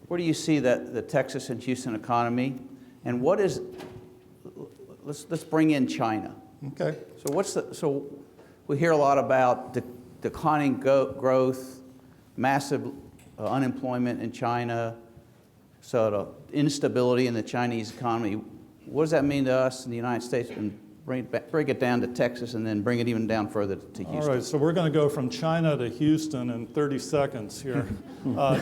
where do you see the Texas and Houston economy, and let's bring in China. Okay. So we hear a lot about declining growth, massive unemployment in China, sort of instability in the Chinese economy. What does that mean to us in the United States? And bring it down to Texas, and then bring it even down further to Houston. All right, so we're going to go from China to Houston in 30 seconds here.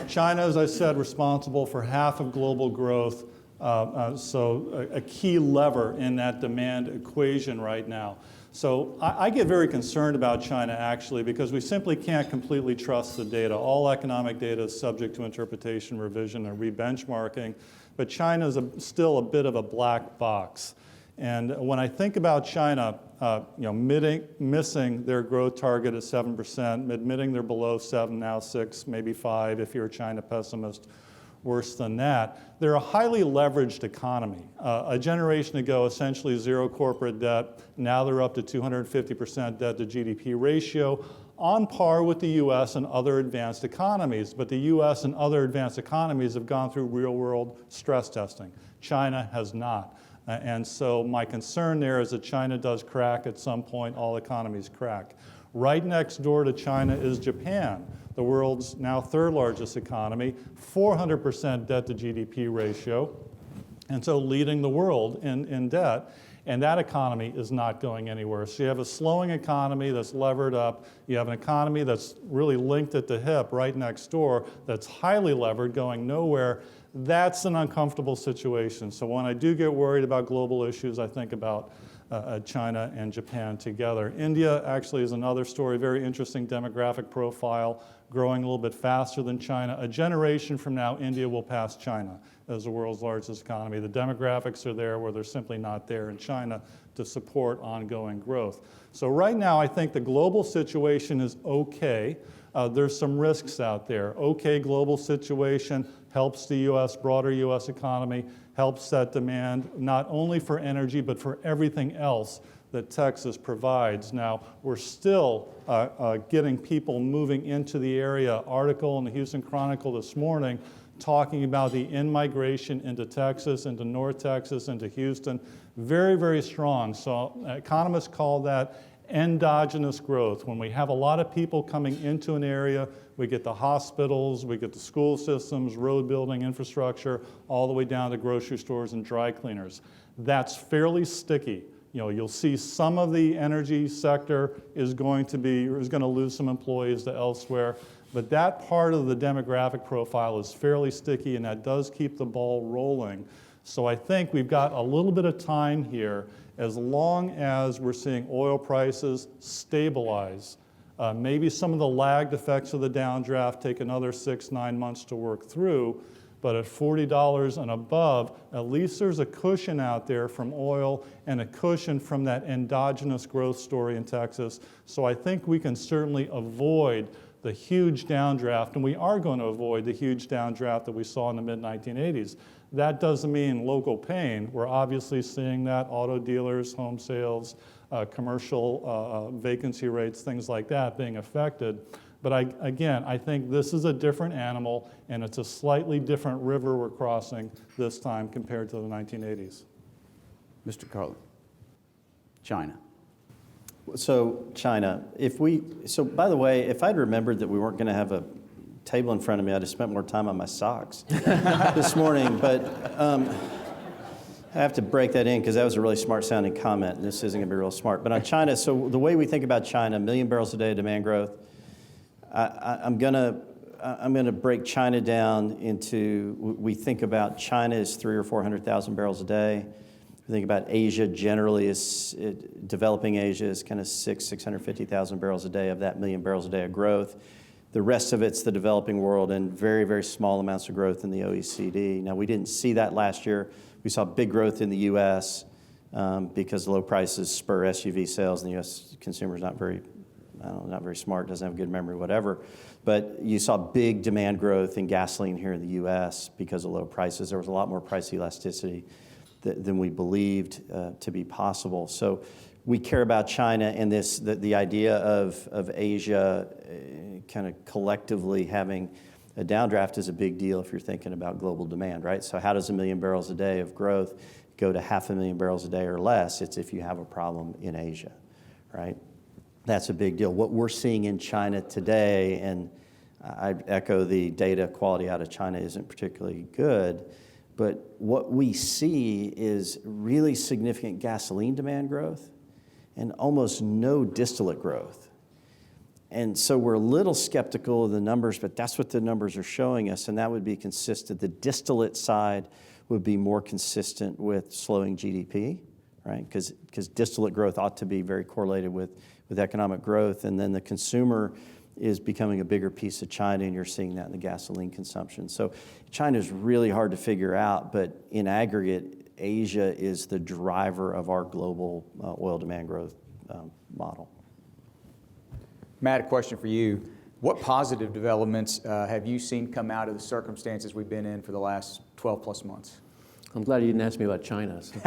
China, as I said, responsible for half of global growth, so a key lever in that demand equation right now. So I get very concerned about China, actually, because we simply can't completely trust the data. All economic data is subject to interpretation, revision, and re-benchmarking, but China is still a bit of a black box. And when I think about China, missing their growth target at 7%, admitting they're below 7, now 6, maybe 5 if you're a China pessimist, worse than that. They're a highly leveraged economy. A generation ago, essentially zero corporate debt. Now they're up to 250% debt to GDP ratio, on par with the US and other advanced economies. But the US and other advanced economies have gone through real-world stress testing. China has not. And so my concern there is that China does crack at some point. All economies crack. Right next door to China is Japan, the world's now third largest economy, 400% debt to GDP ratio, and so leading the world in debt. And that economy is not going anywhere. So you have a slowing economy that's levered up. You have an economy that's really linked at the hip right next door that's highly levered, going nowhere. That's an uncomfortable situation. So when I do get worried about global issues, I think about China and Japan together. India actually is another story, very interesting demographic profile, growing a little bit faster than China. A generation from now, India will pass China as the world's largest economy. The demographics are there where they're simply not there in China to support ongoing growth. So right now, I think the global situation is okay. There's some risks out there. Okay, global situation helps the broader US economy, helps set demand not only for energy, but for everything else that Texas provides. Now, we're still getting people moving into the area. Article in the Houston Chronicle this morning talking about the in-migration into Texas, into North Texas, into Houston. Very, very strong. So economists call that endogenous growth. When we have a lot of people coming into an area, we get the hospitals, we get the school systems, road building, infrastructure, all the way down to grocery stores and dry cleaners. That's fairly sticky. You'll see some of the energy sector is going to lose some employees to elsewhere, but that part of the demographic profile is fairly sticky, and that does keep the ball rolling. So I think we've got a little bit of time here, as long as we're seeing oil prices stabilize. Maybe some of the lagged effects of the downdraft take another 6-9 months to work through, but at $40 and above, at least there's a cushion out there from oil and a cushion from that endogenous growth story in Texas. So I think we can certainly avoid the huge downdraft, and we are going to avoid the huge downdraft that we saw in the mid-1980s. That doesn't mean local pain. We're obviously seeing that, auto dealers, home sales, commercial vacancy rates, things like that being affected. But I think this is a different animal, and it's a slightly different river we're crossing this time compared to the 1980s. Mr. Carlin, China. So China, by the way, if I'd remembered that we weren't going to have a table in front of me, I'd have spent more time on my socks this morning. But I have to break that in because that was a really smart sounding comment, and this isn't going to be real smart. But on China, so the way we think about China, 1 million barrels a day of demand growth, I'm going to break China down into, we think about China as 300,000 or 400,000 barrels a day. We think about Asia generally as developing Asia is kind of 650,000 barrels a day of that 1 million barrels a day of growth. The rest of it's the developing world and very, very small amounts of growth in the OECD. Now, we didn't see that last year. We saw big growth in the US because low prices spur SUV sales, and the US consumer is not very smart, doesn't have good memory, whatever. But you saw big demand growth in gasoline here in the US because of low prices. There was a lot more price elasticity than we believed to be possible. So we care about China and the idea of Asia kind of collectively having A downdraft is a big deal if you're thinking about global demand, right? So how does 1 million barrels a day of growth go to 500,000 barrels a day or less? It's if you have a problem in Asia, right? That's a big deal. What we're seeing in China today, and I echo the data quality out of China isn't particularly good, but what we see is really significant gasoline demand growth and almost no distillate growth. And so we're a little skeptical of the numbers, but that's what the numbers are showing us, and that would be consistent. The distillate side would be more consistent with slowing GDP, right? Because distillate growth ought to be very correlated with economic growth, and then the consumer is becoming a bigger piece of China, and you're seeing that in the gasoline consumption. So China is really hard to figure out, but in aggregate, Asia is the driver of our global oil demand growth model. Matt, a question for you. What positive developments have you seen come out of the circumstances we've been in for the last 12 plus months? I'm glad you didn't ask me about China. So.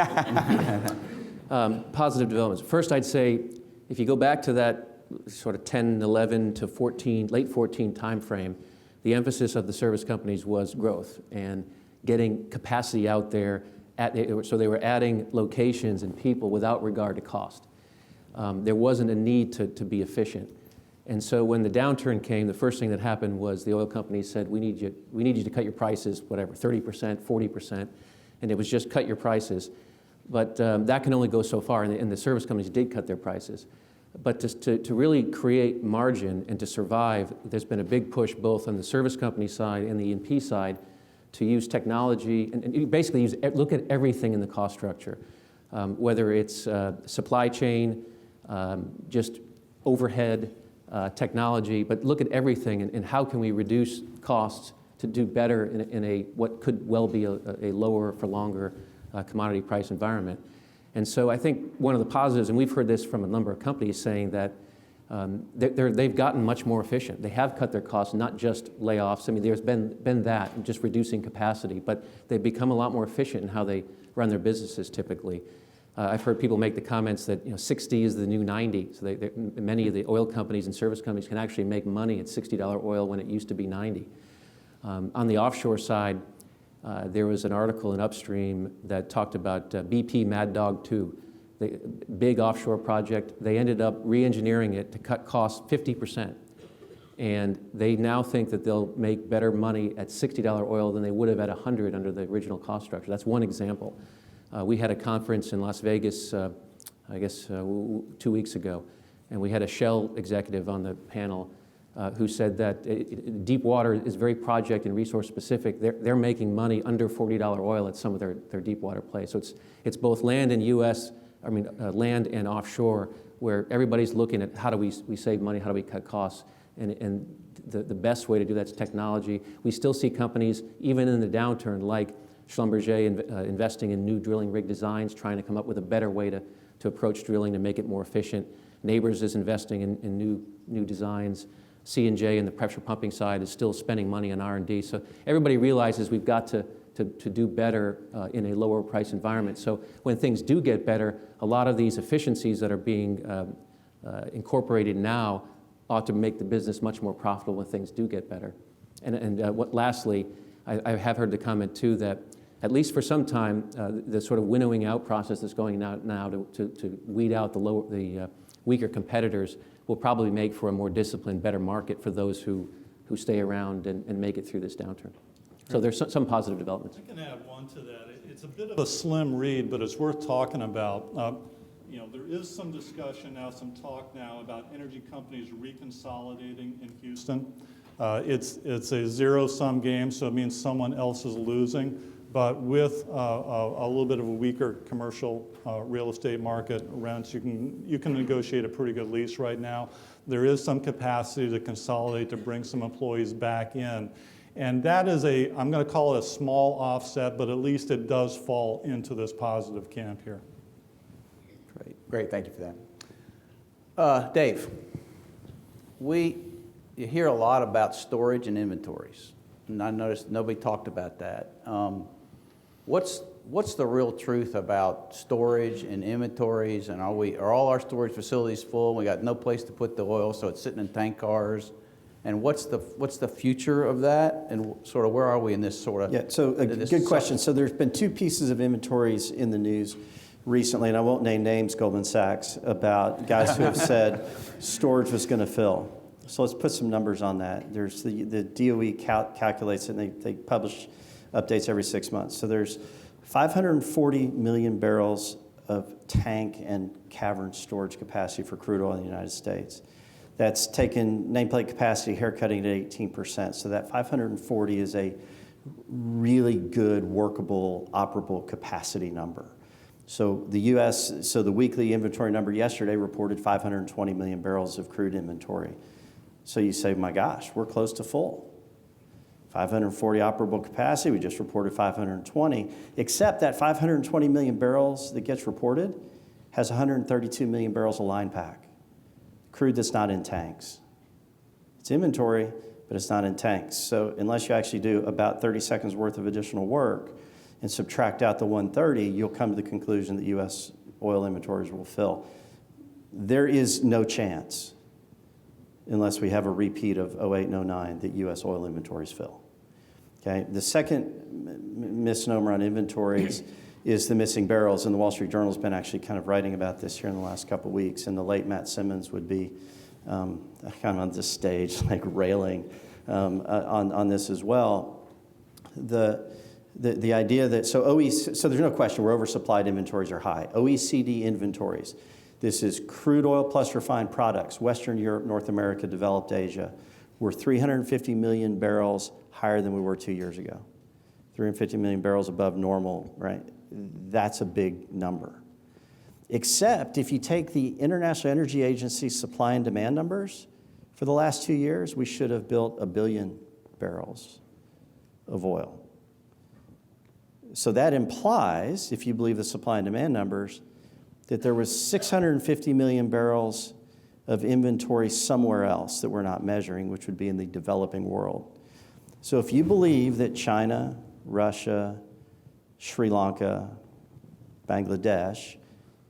Positive developments. First, I'd say if you go back to that sort of 10, 11 to 14, late 14 timeframe, the emphasis of the service companies was growth and getting capacity out there. So they were adding locations and people without regard to cost. There wasn't a need to be efficient. And so when the downturn came, the first thing that happened was the oil companies said, we need you to cut your prices, whatever, 30%, 40%, and it was just cut your prices. But that can only go so far, and the service companies did cut their prices. But to really create margin and to survive, there's been a big push both on the service company side and the E&P side to use technology and basically look at everything in the cost structure, whether it's supply chain, just overhead, technology, but look at everything and how can we reduce costs to do better in a what could well be a lower for longer commodity price environment. And so I think one of the positives, and we've heard this from a number of companies saying that they've gotten much more efficient. They have cut their costs, not just layoffs. I mean, there's been that, just reducing capacity, but they've become a lot more efficient in how they run their businesses typically. I've heard people make the comments that 60 is the new 90. So many of the oil companies and service companies can actually make money at $60 oil when it used to be 90. On the offshore side, there was an article in Upstream that talked about BP Mad Dog 2, the big offshore project. They ended up re-engineering it to cut costs 50%. And they now think that they'll make better money at $60 oil than they would have at 100 under the original cost structure. That's one example. We had a conference in Las Vegas, 2 weeks ago, and we had a Shell executive on the panel who said that deep water is very project and resource specific. They're making money under $40 oil at some of their deep water plays. So it's both land and land and offshore, where everybody's looking at how do we save money, how do we cut costs, and the best way to do that is technology. We still see companies, even in the downturn, like Schlumberger investing in new drilling rig designs, trying to come up with a better way to approach drilling to make it more efficient. Nabors is investing in new designs. C&J in the pressure pumping side is still spending money on R&D. So everybody realizes we've got to do better in a lower price environment. So when things do get better, a lot of these efficiencies that are being incorporated now ought to make the business much more profitable when things do get better. Lastly, I have heard the comment too that at least for some time, the sort of winnowing out process that's going now to weed out the weaker competitors will probably make for a more disciplined, better market for those who stay around and make it through this downturn. So there's some positive developments. I can add one to that. It's a bit of a slim read, but it's worth talking about. There is some discussion now, some talk now about energy companies reconsolidating in Houston. It's a zero-sum game, so it means someone else is losing. But with a little bit of a weaker commercial real estate market around, so you can negotiate a pretty good lease right now. There is some capacity to consolidate, to bring some employees back in. And that is I'm going to call it a small offset, but at least it does fall into this positive camp here. Great, thank you for that. Dave, you hear a lot about storage and inventories, and I noticed nobody talked about that. What's the real truth about storage and inventories, and are all our storage facilities full? We got no place to put the oil, so it's sitting in tank cars, And what's the future of that? And sort of where are we in this sort of? Yeah, so a this good question. So there's been two pieces of inventories in the news recently, and I won't name names, Goldman Sachs, about guys who have said storage was going to fill. So let's put some numbers on that. There's the DOE calculates it, and they publish updates every 6 months. So there's 540 million barrels of tank and cavern storage capacity for crude oil in the United States. That's taken nameplate capacity, haircutting it at 18%. So that 540 is a really good, workable, operable capacity number. So the U.S., so the weekly inventory number yesterday reported 520 million barrels of crude inventory. So you say, my gosh, we're close to full. 540 operable capacity, we just reported 520, except that 520 million barrels that gets reported has 132 million barrels of line pack. Crude that's not in tanks. It's inventory, but it's not in tanks. So unless you actually do about 30 seconds worth of additional work and subtract out the 130, you'll come to the conclusion that U.S. oil inventories will fill. There is no chance, unless we have a repeat of 08 and 09, that U.S. oil inventories fill. Okay? The second misnomer on inventories is the missing barrels, and the Wall Street Journal has been actually kind of writing about this here in the last couple of weeks, and the late Matt Simmons would be kind of on this stage, like railing on this as well. The idea that, so there's no question, we're oversupplied, inventories are high. OECD inventories, this is crude oil plus refined products, Western Europe, North America, developed Asia, we're 350 million barrels higher than we were 2 years ago. 350 million barrels above normal, right? That's a big number. Except if you take the International Energy Agency supply and demand numbers, for the last 2 years, we should have built 1 billion barrels of oil. So that implies, if you believe the supply and demand numbers, that there was 650 million barrels of inventory somewhere else that we're not measuring, which would be in the developing world. So if you believe that China, Russia, Sri Lanka, Bangladesh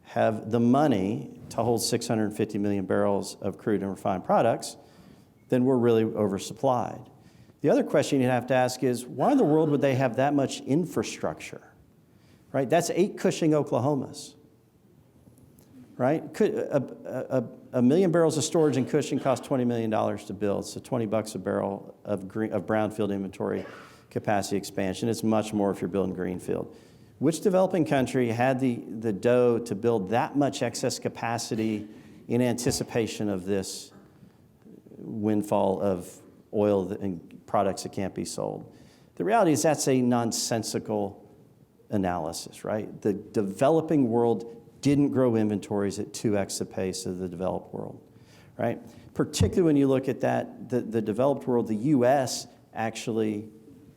have the money to hold 650 million barrels of crude and refined products, then we're really oversupplied. The other question you'd have to ask is, why in the world would they have that much infrastructure? Right? That's 8 Cushing, Oklahomas. Right? A million barrels of storage in Cushing costs $20 million to build, so $20 a barrel of brownfield inventory capacity expansion. It's much more if you're building greenfield. Which developing country had the dough to build that much excess capacity in anticipation of this windfall of oil and products that can't be sold? The reality is that's a nonsensical analysis, right? The developing world didn't grow inventories at 2x the pace of the developed world, right? Particularly when you look at that, the developed world, the U.S. actually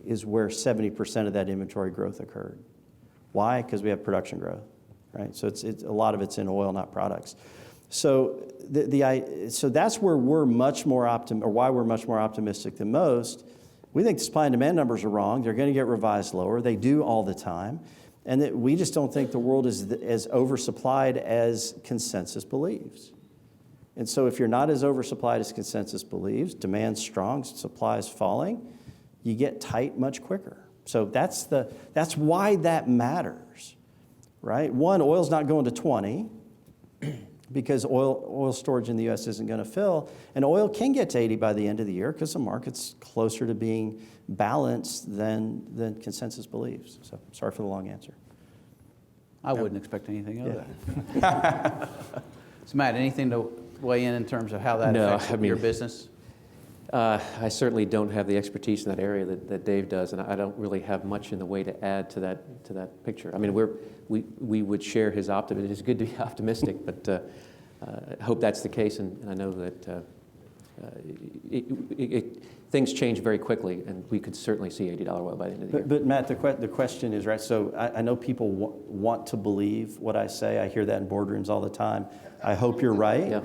is where 70% of that inventory growth occurred. Why? Because we have production growth, right? So it's a lot of it's in oil, not products. So so that's where we're much more why we're much more optimistic than most. We think the supply and demand numbers are wrong. They're going to get revised lower. They do all the time. And that we just don't think the world is as oversupplied as consensus believes. And so if you're not as oversupplied as consensus believes, demand's strong, supply is falling, you get tight much quicker. So that's why that matters, right? One, oil's not going to 20 because oil storage in the U.S. isn't going to fill. And oil can get to 80 by the end of the year because the market's closer to being balanced than consensus believes. So sorry for the long answer. I wouldn't expect anything of that. So Matt, anything to weigh in terms of how that affects your business? I certainly don't have the expertise in that area that Dave does, and I don't really have much in the way to add to that picture. I mean, we would share his optimism. It's good to be optimistic, but I hope that's the case, and I know that things change very quickly, and we could certainly see $80 oil by the end of the year. But Matt, the question is, right, so I know people want to believe what I say. I hear that in boardrooms all the time. I hope you're right. Yeah.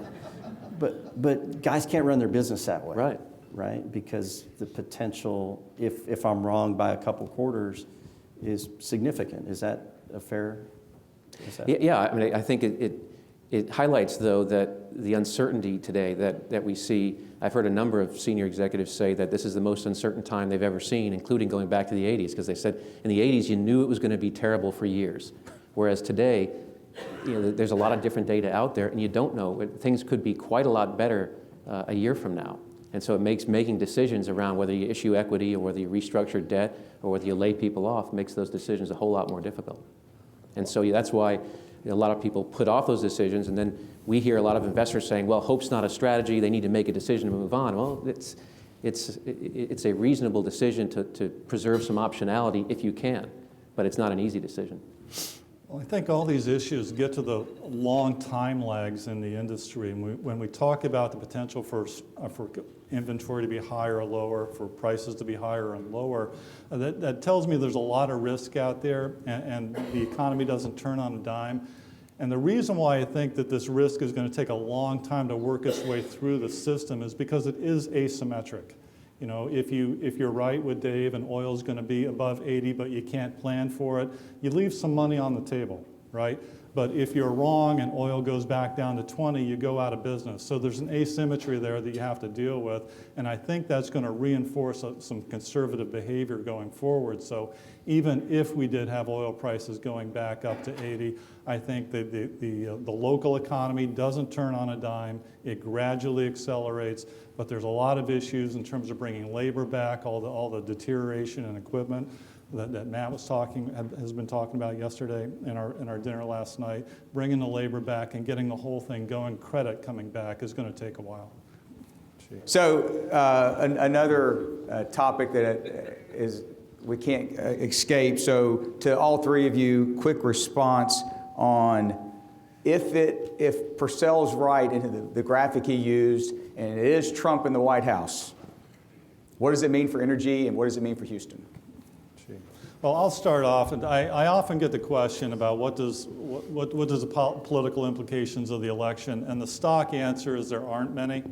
But guys can't run their business that way. Right. Right? Because the potential, if I'm wrong by a couple quarters, is significant. Is that a fair? Yeah, I mean, I think it It highlights, though, that the uncertainty today that we see. I've heard a number of senior executives say that this is the most uncertain time they've ever seen, including going back to the 80s, because they said in the 80s you knew it was going to be terrible for years, whereas today, there's a lot of different data out there, and you don't know. Things could be quite a lot better a year from now. And so it makes making decisions around whether you issue equity or whether you restructure debt or whether you lay people off makes those decisions a whole lot more difficult. And so that's why a lot of people put off those decisions, and then we hear a lot of investors saying, well, hope's not a strategy, they need to make a decision to move on. Well, it's a reasonable decision to preserve some optionality if you can, but it's not an easy decision. Well, I think all these issues get to the long time lags in the industry. And when we talk about the potential for inventory to be higher or lower, for prices to be higher and lower, that tells me there's a lot of risk out there, and the economy doesn't turn on a dime. And the reason why I think that this risk is going to take a long time to work its way through the system is because it is asymmetric. You know, if you're right with Dave and oil is going to be above 80, but you can't plan for it, you leave some money on the table, right? But if you're wrong and oil goes back down to 20, you go out of business. So there's an asymmetry there that you have to deal with, and I think that's going to reinforce some conservative behavior going forward. So even if we did have oil prices going back up to 80, I think that the local economy doesn't turn on a dime. It gradually accelerates, but there's a lot of issues in terms of bringing labor back, all the deterioration in equipment that Matt has been talking about yesterday in our dinner last night. Bringing the labor back and getting the whole thing going, credit coming back is going to take a while. So another topic that we can't escape. So to all three of you, quick response on if Purcell's right in the graphic he used, and it is Trump in the White House, what does it mean for energy and what does it mean for Houston? Well, I'll start off, and I often get the question about what does the political implications of the election, and the stock answer is there aren't many.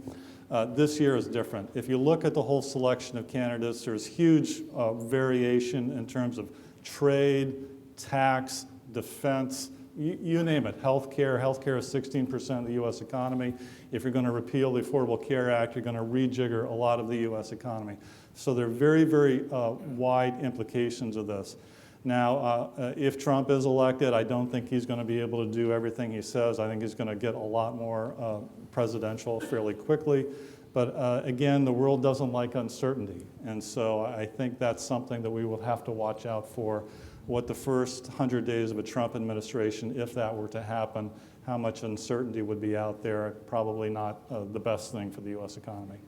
This year is different. If you look at the whole selection of candidates, there's huge variation in terms of trade, tax, defense, you name it. Healthcare is 16% of the U.S. economy. If you're going to repeal the Affordable Care Act, you're going to rejigger a lot of the U.S. economy. So there are very, very wide implications of this. Now, if Trump is elected, I don't think he's going to be able to do everything he says. I think he's going to get a lot more presidential fairly quickly. But again, the world doesn't like uncertainty. And so I think that's something that we will have to watch out for. What the first 100 days of a Trump administration, if that were to happen, how much uncertainty would be out there, probably not the best thing for the U.S. economy.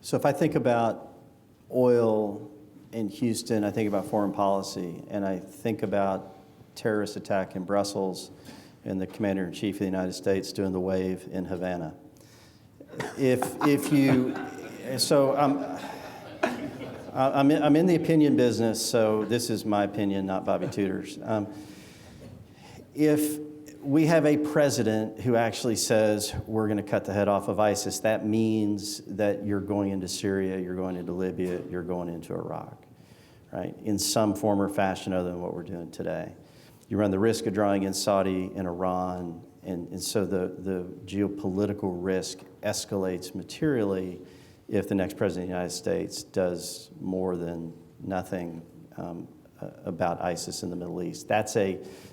So if I think about oil in Houston, I think about foreign policy, and I think about terrorist attack in Brussels and the Commander-in-Chief of the United States doing the wave in Havana. I'm in the opinion business, so this is my opinion, not Bobby Tudor's. If we have a president who actually says we're going to cut the head off of ISIS, that means that you're going into Syria, you're going into Libya, you're going into Iraq, right? In some form or fashion other than what we're doing today. You run the risk of drawing in Saudi and Iran, and so the geopolitical risk escalates materially if the next president of the United States does more than nothing about ISIS in the Middle East.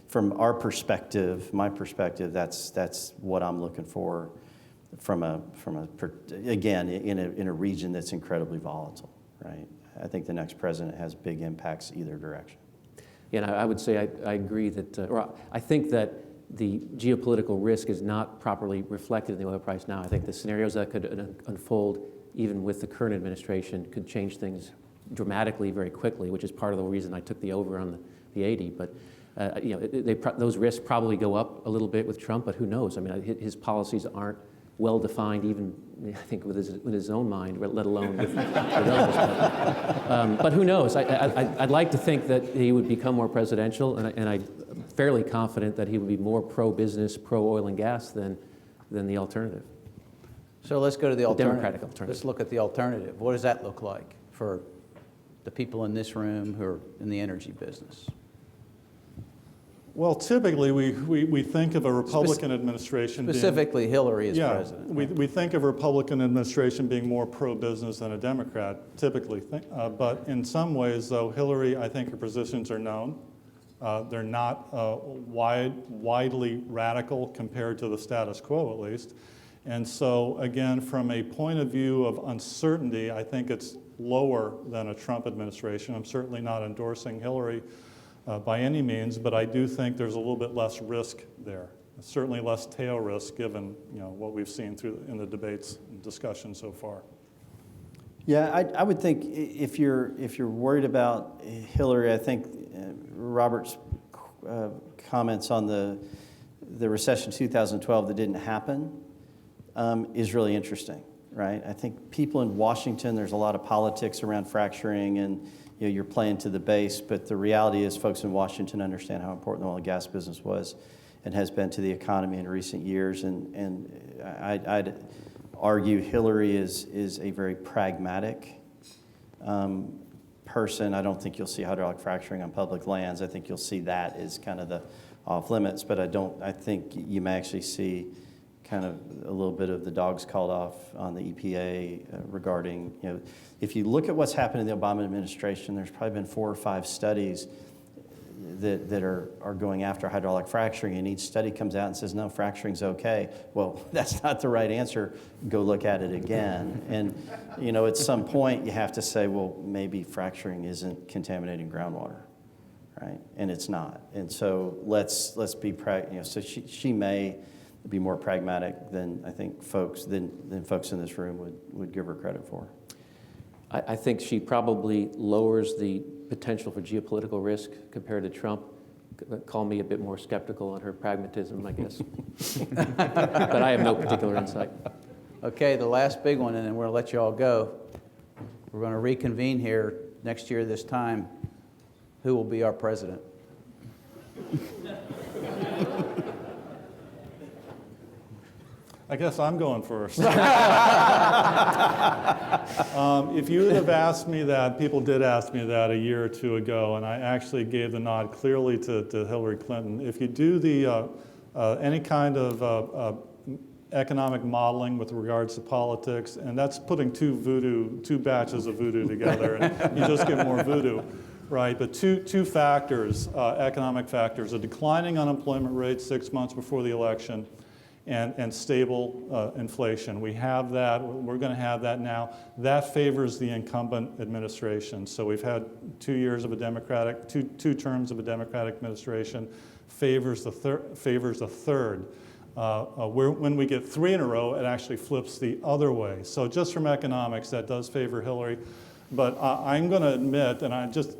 From our perspective, my perspective, that's what I'm looking for again, in a region that's incredibly volatile, right? I think the next president has big impacts either direction. Yeah, and I would say I agree that, I think that the geopolitical risk is not properly reflected in the oil price now. I think the scenarios that could unfold even with the current administration could change things dramatically very quickly, which is part of the reason I took the over on the 80. But those risks probably go up a little bit with Trump, but who knows? I mean, his policies aren't well defined, even I think with his own mind, let alone with others. But who knows? I'd like to think that he would become more presidential, and I'm fairly confident that he would be more pro-business, pro-oil and gas than the alternative. So let's go to the alternative. Democratic alternative. Let's look at the alternative. What does that look like for the people in this room who are in the energy business? Well, typically, we think of a Republican administration being... Specifically Hillary as Yeah, president. we think of a Republican administration being more pro-business than a Democrat, typically. But in some ways, though, Hillary, I think her positions are known. They're not widely radical compared to the status quo, at least. And so, again, from a point of view of uncertainty, I think it's lower than a Trump administration. I'm certainly not endorsing Hillary by any means, but I do think there's a little bit less risk there. Certainly less tail risk given what we've seen in the debates and discussion so far. Yeah, I would think if you're worried about Hillary, I think Robert's comments on the recession 2012 that didn't happen is really interesting, right? I think people in Washington, there's a lot of politics around fracturing and you're playing to the base, but the reality is folks in Washington understand how important the oil and gas business was and has been to the economy in recent years. And I'd argue Hillary is a very pragmatic person. I don't think you'll see hydraulic fracturing on public lands. I think you'll see that as kind of the off limits, but I think you may actually see kind of a little bit of the dogs called off on the EPA regarding, if you look at what's happened in the Obama administration, there's probably been 4 or 5 studies that are going after hydraulic fracturing, and each study comes out and says, no, fracturing's okay. Well, that's not the right answer. Go look at it again. And, at some point you have to say, well, maybe fracturing isn't contaminating groundwater, right? And it's not. And so let's be, so she may be more pragmatic than I think folks in this room would give her credit for. I think she probably lowers the potential for geopolitical risk compared to Trump. Call me a bit more skeptical on her pragmatism, I guess. But I have no particular insight. Okay, the last big one, and then we're going to let you all go. We're going to reconvene here next year this time. Who will be our president? I guess I'm going first. If you would have asked me that, people did ask me that a year or 2 ago, and I actually gave the nod clearly to Hillary Clinton. If you do any kind of economic modeling with regards to politics, and that's putting two batches of voodoo together, and you just get more voodoo, right? But two factors, economic factors: a declining unemployment rate 6 months before the election, and stable inflation. We have that. We're going to have that now. That favors the incumbent administration. So we've had 2 years of a Democratic, two terms of a Democratic administration. Favors the third. When we get 3 in a row, it actually flips the other way. So just from economics, that does favor Hillary. But I'm going to admit, and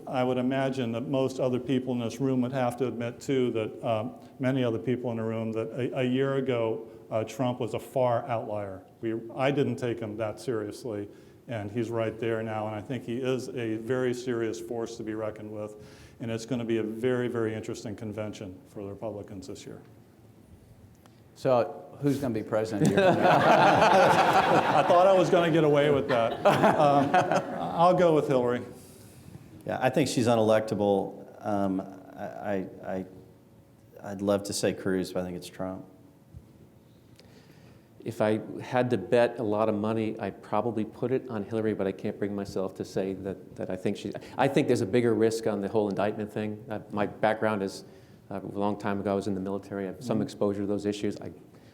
I would imagine that most other people in this room would have to admit too, that many other people in the room, that a year ago, Trump was a far outlier. I didn't take him that seriously, and he's right there now, and I think he is a very serious force to be reckoned with, and it's going to be a very, very interesting convention for the Republicans this year. So who's going to be president here? I thought I was going to get away with that. I'll go with Hillary. Yeah, I think she's unelectable. I'd love to say Cruz, but I think it's Trump. If I had to bet a lot of money, I'd probably put it on Hillary, but I can't bring myself to say that I think she's... I think there's a bigger risk on the whole indictment thing. My background is, a long time ago, I was in the military. I have some exposure to those issues.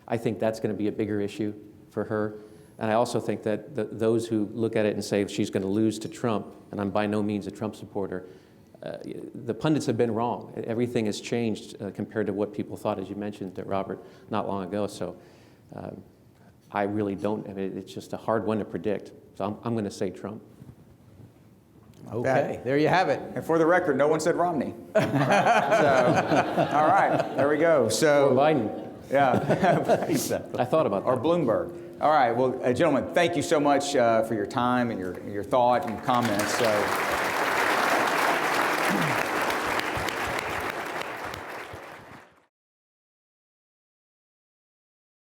I think that's going to be a bigger issue for her. And I also think that those who look at it and say she's going to lose to Trump, and I'm by no means a Trump supporter, the pundits have been wrong. Everything has changed compared to what people thought, as you mentioned, Robert, not long ago. So I really don't. I mean, it's just a hard one to predict. So I'm going to say Trump. Okay, there you have it. And for the record, no one said Romney. So, all right, there we go. So, Or Biden. Yeah. I thought about that. Or Bloomberg. All right, well, gentlemen, thank you so much for your time and your thought and comments. So.